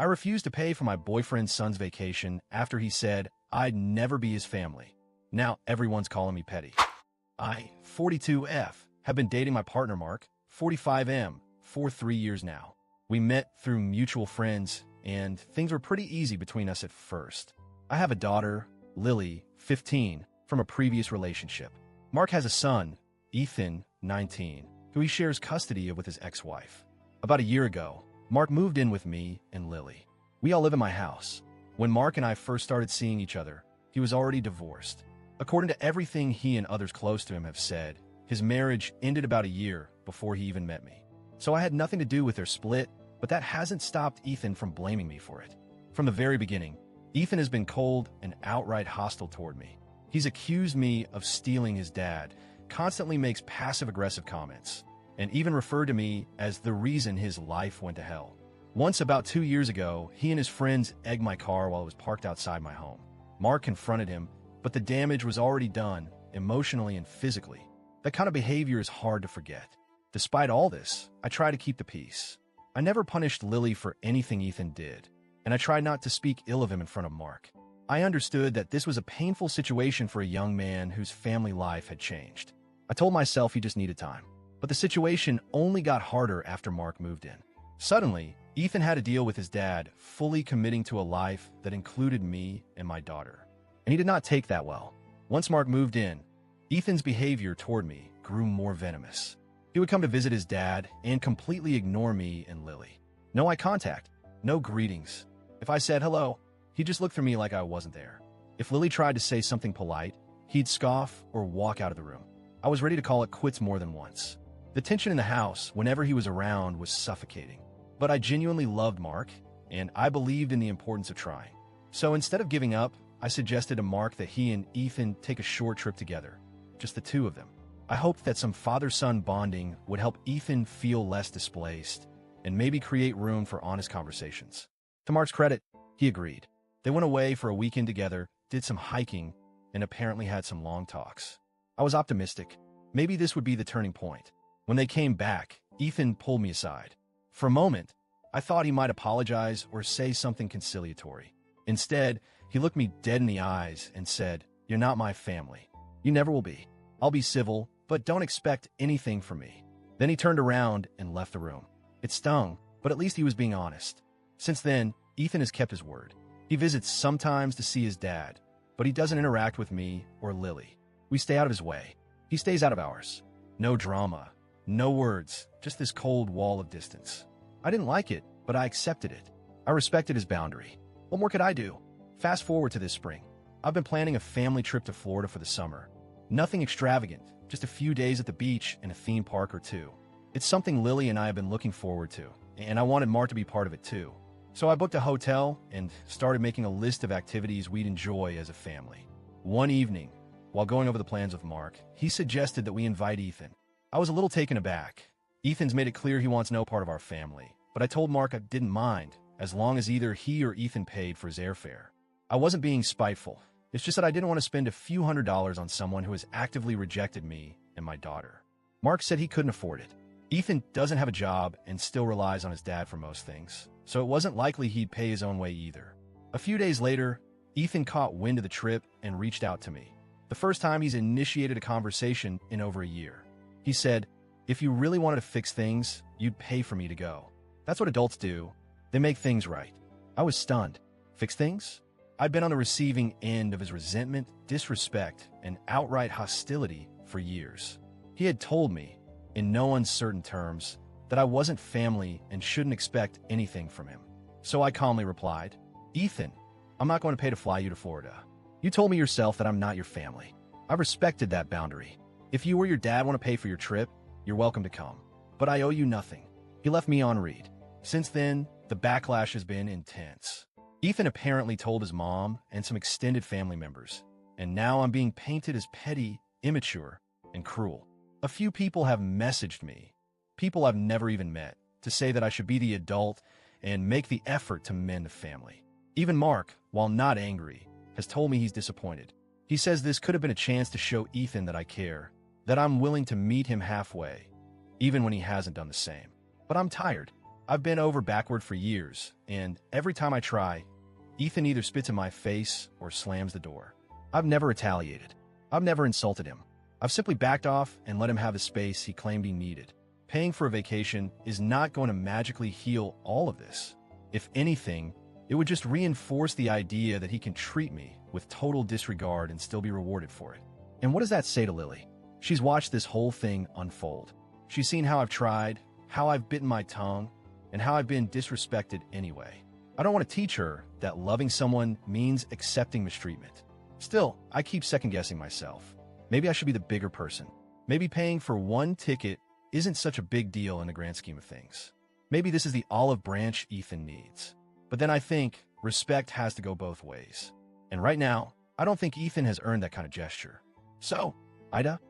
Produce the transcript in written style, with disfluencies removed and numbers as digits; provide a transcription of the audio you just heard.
I refused to pay for my boyfriend's son's vacation after he said I'd never be his family. Now everyone's calling me petty. I, 42F, have been dating my partner Mark, 45M, for 3 years now. We met through mutual friends, and things were pretty easy between us at first. I have a daughter, Lily, 15, from a previous relationship. Mark has a son, Ethan, 19, who he shares custody of with his ex-wife. About a year ago, Mark moved in with me and Lily. We all live in my house. When Mark and I first started seeing each other, he was already divorced. According to everything he and others close to him have said, his marriage ended about a year before he even met me. So I had nothing to do with their split, but that hasn't stopped Ethan from blaming me for it. From the very beginning, Ethan has been cold and outright hostile toward me. He's accused me of stealing his dad, constantly makes passive-aggressive comments, and even referred to me as the reason his life went to hell. Once, about 2 years ago, he and his friends egged my car while it was parked outside my home. Mark confronted him, but the damage was already done, emotionally and physically. That kind of behavior is hard to forget. Despite all this, I try to keep the peace. I never punished Lily for anything Ethan did, and I tried not to speak ill of him in front of Mark. I understood that this was a painful situation for a young man whose family life had changed. I told myself he just needed time. But the situation only got harder after Mark moved in. Suddenly, Ethan had to deal with his dad fully committing to a life that included me and my daughter. And he did not take that well. Once Mark moved in, Ethan's behavior toward me grew more venomous. He would come to visit his dad and completely ignore me and Lily. No eye contact, no greetings. If I said hello, he'd just look through me like I wasn't there. If Lily tried to say something polite, he'd scoff or walk out of the room. I was ready to call it quits more than once. The tension in the house, whenever he was around, was suffocating. But I genuinely loved Mark, and I believed in the importance of trying. So instead of giving up, I suggested to Mark that he and Ethan take a short trip together, just the two of them. I hoped that some father-son bonding would help Ethan feel less displaced and maybe create room for honest conversations. To Mark's credit, he agreed. They went away for a weekend together, did some hiking, and apparently had some long talks. I was optimistic. Maybe this would be the turning point. When they came back, Ethan pulled me aside. For a moment, I thought he might apologize or say something conciliatory. Instead, he looked me dead in the eyes and said, "You're not my family. You never will be. I'll be civil, but don't expect anything from me." Then he turned around and left the room. It stung, but at least he was being honest. Since then, Ethan has kept his word. He visits sometimes to see his dad, but he doesn't interact with me or Lily. We stay out of his way. He stays out of ours. No drama. No words, just this cold wall of distance. I didn't like it, but I accepted it. I respected his boundary. What more could I do? Fast forward to this spring. I've been planning a family trip to Florida for the summer. Nothing extravagant, just a few days at the beach and a theme park or two. It's something Lily and I have been looking forward to, and I wanted Mark to be part of it too. So I booked a hotel and started making a list of activities we'd enjoy as a family. One evening, while going over the plans with Mark, he suggested that we invite Ethan. I was a little taken aback. Ethan's made it clear he wants no part of our family, but I told Mark I didn't mind, as long as either he or Ethan paid for his airfare. I wasn't being spiteful. It's just that I didn't want to spend a few $100s on someone who has actively rejected me and my daughter. Mark said he couldn't afford it. Ethan doesn't have a job and still relies on his dad for most things, so it wasn't likely he'd pay his own way either. A few days later, Ethan caught wind of the trip and reached out to me. The first time he's initiated a conversation in over a year. He said, "If you really wanted to fix things, you'd pay for me to go." That's what adults do. They make things right. I was stunned. Fix things? I'd been on the receiving end of his resentment, disrespect, and outright hostility for years. He had told me, in no uncertain terms, that I wasn't family and shouldn't expect anything from him. So I calmly replied, "Ethan, I'm not going to pay to fly you to Florida. You told me yourself that I'm not your family. I respected that boundary. If you or your dad want to pay for your trip, you're welcome to come. But I owe you nothing." He left me on read. Since then, the backlash has been intense. Ethan apparently told his mom and some extended family members, and now I'm being painted as petty, immature, and cruel. A few people have messaged me, people I've never even met, to say that I should be the adult and make the effort to mend the family. Even Mark, while not angry, has told me he's disappointed. He says this could have been a chance to show Ethan that I care, that I'm willing to meet him halfway, even when he hasn't done the same. But I'm tired. I've been over backward for years, and every time I try, Ethan either spits in my face or slams the door. I've never retaliated. I've never insulted him. I've simply backed off and let him have the space he claimed he needed. Paying for a vacation is not going to magically heal all of this. If anything, it would just reinforce the idea that he can treat me with total disregard and still be rewarded for it. And what does that say to Lily? She's watched this whole thing unfold. She's seen how I've tried, how I've bitten my tongue, and how I've been disrespected anyway. I don't want to teach her that loving someone means accepting mistreatment. Still, I keep second-guessing myself. Maybe I should be the bigger person. Maybe paying for one ticket isn't such a big deal in the grand scheme of things. Maybe this is the olive branch Ethan needs. But then I think respect has to go both ways. And right now, I don't think Ethan has earned that kind of gesture. So, Ida,